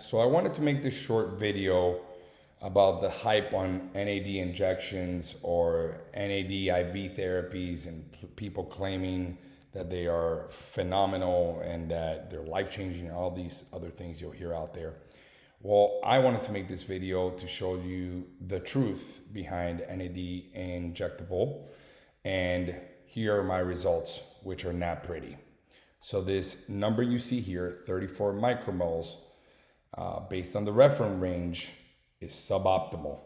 So I wanted to make this short video about the hype on NAD injections or NAD IV therapies and people claiming that they are phenomenal and that they're life-changing and all these other things you'll hear out there. Well, I wanted to make this video to show you the truth behind NAD injectable, and here are my results, which are not pretty. So this number you see here, 34 micromoles, based on the reference range, is suboptimal.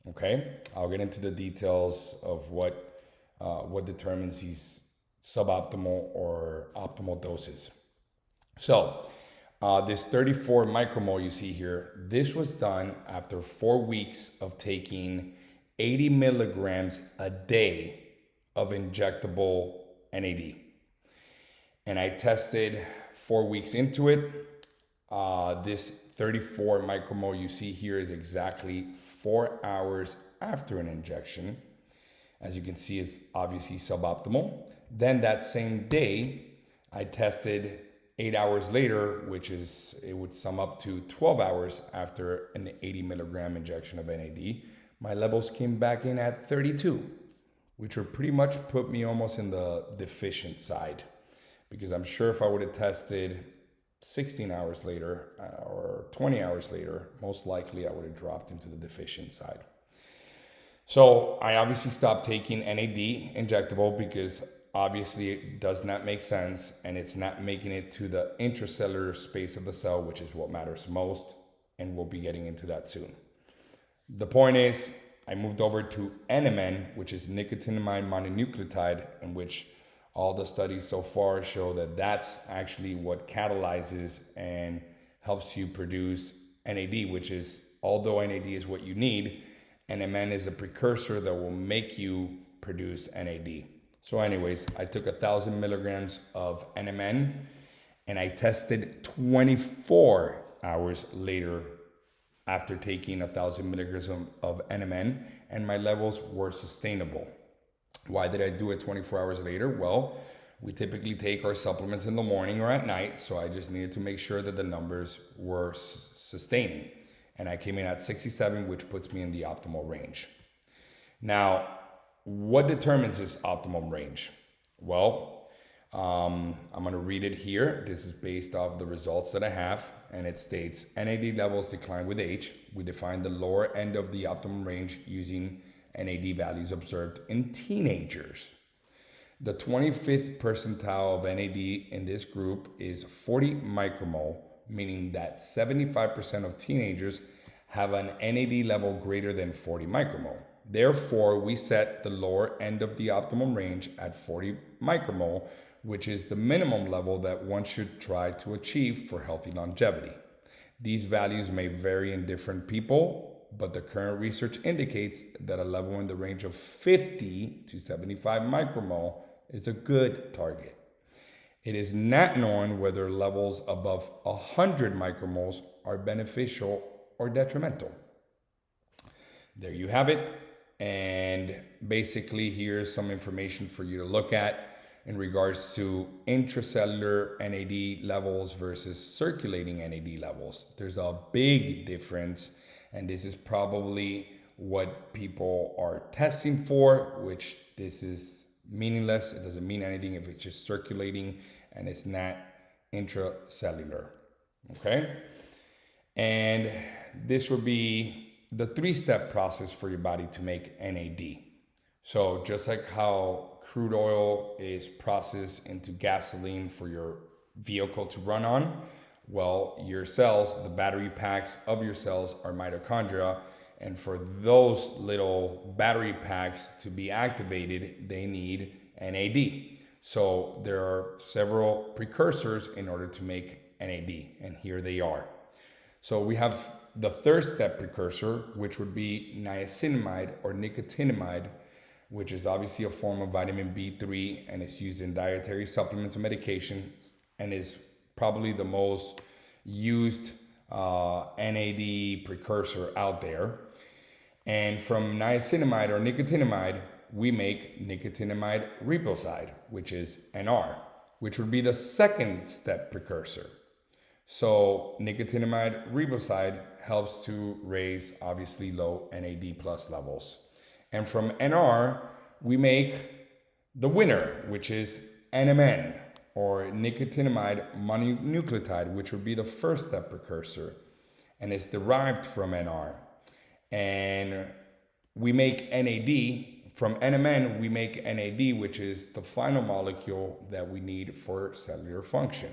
Okay, I'll get into the details of what determines these suboptimal or optimal doses. So this 34 micromole you see here, this was done after 4 weeks of taking 80 milligrams a day of injectable NAD. And I tested 4 weeks into it. This 34 micromole you see here is exactly 4 hours after an injection. As you can see, it's obviously suboptimal. Then that same day, I tested 8 hours later, it would sum up to 12 hours after an 80 milligram injection of NAD. My levels came back in at 32, which would pretty much put me almost in the deficient side. Because I'm sure if I would have tested 16 hours later or 20 hours later, most likely I would have dropped into the deficient side. So I obviously stopped taking NAD injectable because obviously it does not make sense and it's not making it to the intracellular space of the cell, which is what matters most, and we'll be getting into that soon. The point is, I moved over to NMN, which is nicotinamide mononucleotide, in which all the studies so far show that that's actually what catalyzes and helps you produce NAD, which is, although NAD is what you need, NMN is a precursor that will make you produce NAD. So anyways, I took 1,000 milligrams of NMN and I tested 24 hours later after taking 1,000 milligrams of NMN, and my levels were sustainable. Why did I do it 24 hours later? Well, we typically take our supplements in the morning or at night, so I just needed to make sure that the numbers were sustaining. And I came in at 67, which puts me in the optimal range. Now, what determines this optimal range? Well, I'm going to read it here. This is based off the results that I have, and it states NAD levels decline with age. We define the lower end of the optimum range using NAD values observed in teenagers. The 25th percentile of NAD in this group is 40 micromole, meaning that 75% of teenagers have an NAD level greater than 40 micromole. Therefore, we set the lower end of the optimum range at 40 micromole, which is the minimum level that one should try to achieve for healthy longevity. These values may vary in different people, but the current research indicates that a level in the range of 50 to 75 micromole is a good target. It is not known whether levels above 100 micromoles are beneficial or detrimental. There you have it. And basically, here's some information for you to look at in regards to intracellular NAD levels versus circulating NAD levels. There's a big difference. And this is probably what people are testing for, which this is meaningless. It doesn't mean anything if it's just circulating and it's not intracellular, okay? And this would be the 3-step process for your body to make NAD. So just like how crude oil is processed into gasoline for your vehicle to run on, well, your cells, the battery packs of your cells are mitochondria. And for those little battery packs to be activated, they need NAD. So there are several precursors in order to make NAD, and here they are. So we have the third step precursor, which would be niacinamide or nicotinamide, which is obviously a form of vitamin B3 and is used in dietary supplements and medication, and is probably the most used NAD precursor out there. And from niacinamide or nicotinamide, we make nicotinamide riboside, which is NR, which would be the second step precursor. So nicotinamide riboside helps to raise obviously low NAD plus levels. And from NR, we make the winner, which is NMN, or nicotinamide mononucleotide, which would be the first step precursor, and it's derived from NR. And we make NAD. From NMN, we make NAD, which is the final molecule that we need for cellular function.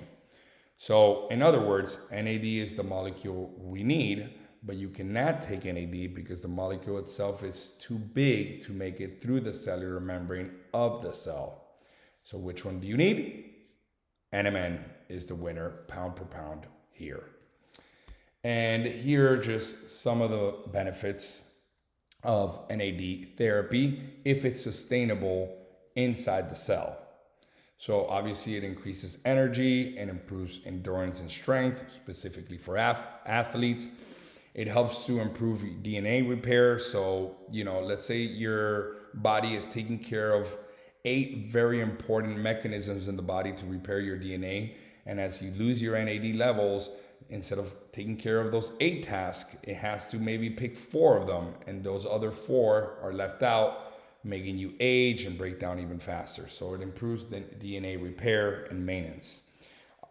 So in other words, NAD is the molecule we need, but you cannot take NAD because the molecule itself is too big to make it through the cellular membrane of the cell. So which one do you need? NMN is the winner, pound per pound here. And here are just some of the benefits of NAD therapy if it's sustainable inside the cell. So obviously it increases energy and improves endurance and strength, specifically for athletes. It helps to improve DNA repair. So, let's say your body is taking care of 8 very important mechanisms in the body to repair your DNA. And as you lose your NAD levels, instead of taking care of those 8 tasks, it has to maybe pick 4 of them. And those other 4 are left out, making you age and break down even faster. So it improves the DNA repair and maintenance.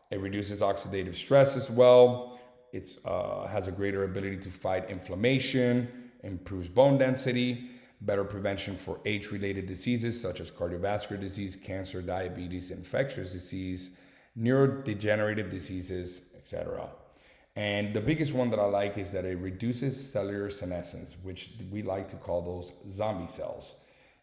It reduces oxidative stress as well. It has a greater ability to fight inflammation, improves bone density, better prevention for age-related diseases such as cardiovascular disease, cancer, diabetes, infectious disease, neurodegenerative diseases, etc. And the biggest one that I like is that it reduces cellular senescence, which we like to call those zombie cells.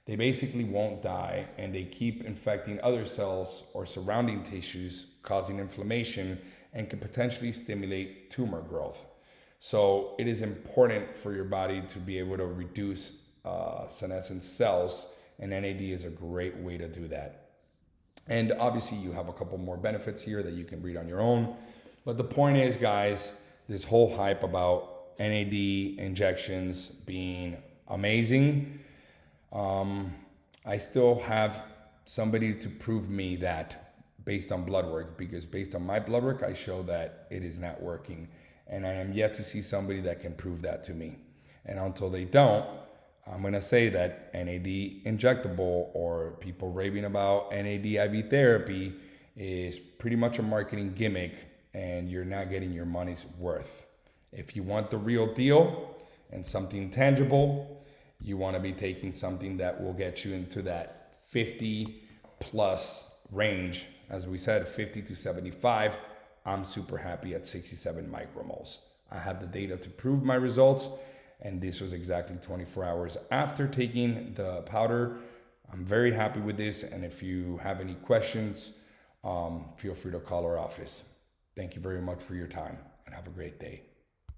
They basically won't die and they keep infecting other cells or surrounding tissues, causing inflammation and can potentially stimulate tumor growth. So it is important for your body to be able to reduce senescent cells, and NAD is a great way to do that. And obviously you have a couple more benefits here that you can read on your own. But the point is, guys, this whole hype about NAD injections being amazing, I still have somebody to prove me that based on blood work, because based on my blood work, I show that it is not working. And I am yet to see somebody that can prove that to me. And until they don't, I'm going to say that NAD injectable or people raving about NAD IV therapy is pretty much a marketing gimmick and you're not getting your money's worth. If you want the real deal and something tangible, you want to be taking something that will get you into that 50 plus range. As we said, 50 to 75. I'm super happy at 67 micromoles. I have the data to prove my results, and this was exactly 24 hours after taking the powder. I'm very happy with this, and if you have any questions, feel free to call our office. Thank you very much for your time, and have a great day.